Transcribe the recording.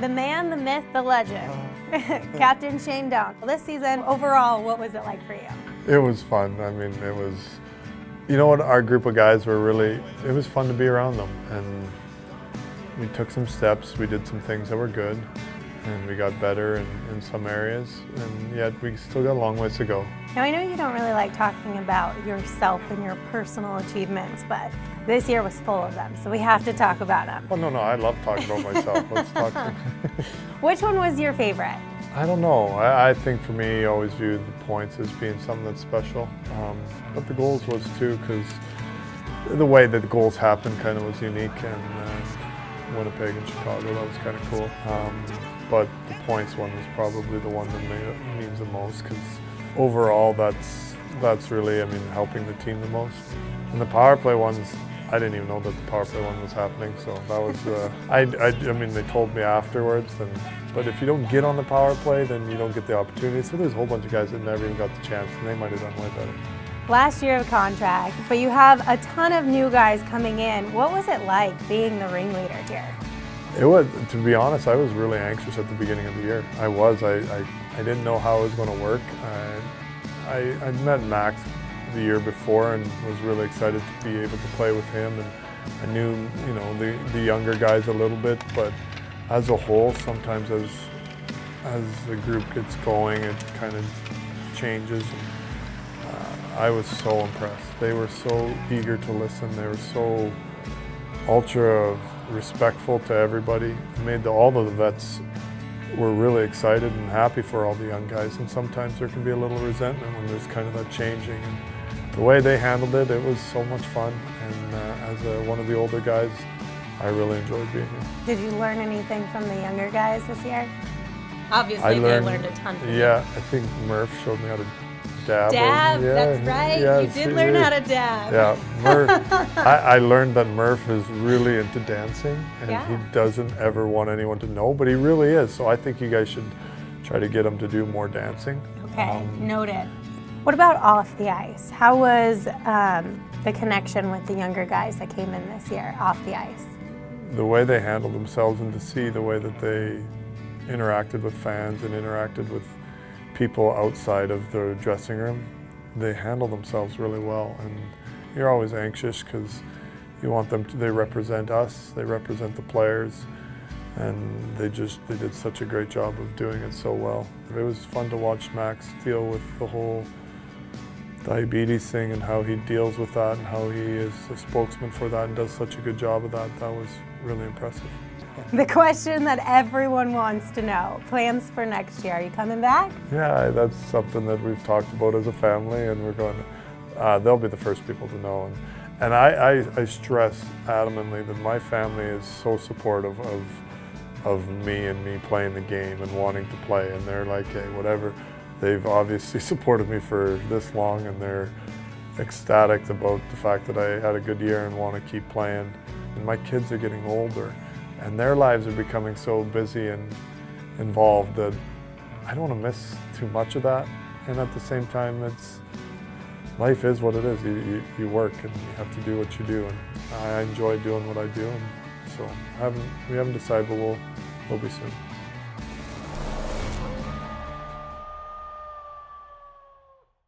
The man, the myth, the legend, Captain Shane Doan. This season, overall, what was it like for you? It was fun. I mean, it was, you know what, our group of guys were really, it was fun to be around them. And we took some steps, we did some things that were good, and we got better in some areas, and yet we still got a long ways to go. Now, I know you don't really like talking about yourself and your personal achievements, but this year was full of them, so we have to talk about them. Oh, no, I love talking about myself. Let's talk. Which one was your favorite? I don't know. I think for me, I always viewed the points as being something that's special. But the goals was too, because the way that the goals happened kind of was unique, and Winnipeg and Chicago, that was kind of cool. But the points one was probably the one that means the most, because overall that's really, I mean, helping the team the most. And the power play ones, I didn't even know that the power play one was happening, so that was, I mean, they told me afterwards, but if you don't get on the power play, then you don't get the opportunity. So there's a whole bunch of guys that never even got the chance, and they might have done way better. Last year of contract, but you have a ton of new guys coming in. What was it like being the ringleader here? It was, to be honest, I was really anxious at the beginning of the year. I didn't know how it was going to work. I met Max the year before and was really excited to be able to play with him, and I knew, you know, the younger guys a little bit, but as a whole, sometimes as the group gets going, it kind of changes. I was so impressed. They were so eager to listen. They were so ultra respectful to everybody. It made all of the vets were really excited and happy for all the young guys, and sometimes there can be a little resentment when there's kind of that changing. And the way they handled it, it was so much fun, and as one of the older guys, I really enjoyed being here. Did you learn anything from the younger guys this year? Obviously, they learned a ton from you. Yeah, I think Murph showed me how to dab. Dab, yeah, that's right. Yeah, you did learn how to dab. Yeah, Murph. I learned that Murph is really into dancing, and he doesn't ever want anyone to know, but he really is. So I think you guys should try to get him to do more dancing. Okay, noted. What about off the ice? How was the connection with the younger guys that came in this year off the ice? The way they handled themselves, and to see the way that they interacted with fans and interacted with people outside of the dressing room, they handle themselves really well. And you're always anxious because you want them to, they represent us, they represent the players, and they did such a great job of doing it so well. It was fun to watch Max deal with the whole diabetes thing and how he deals with that, and how he is a spokesman for that and does such a good job of that. That was really impressive. The question that everyone wants to know, plans for next year, are you coming back? Yeah, that's something that we've talked about as a family, and we're going to, they'll be the first people to know. And I stress adamantly that my family is so supportive of me and me playing the game and wanting to play, and they're like, hey, whatever. They've obviously supported me for this long, and they're ecstatic about the fact that I had a good year and want to keep playing. And my kids are getting older, and their lives are becoming so busy and involved that I don't want to miss too much of that. And at the same time, life is what it is. You work and you have to do what you do, and I enjoy doing what I do. And so we haven't decided, but we'll be soon.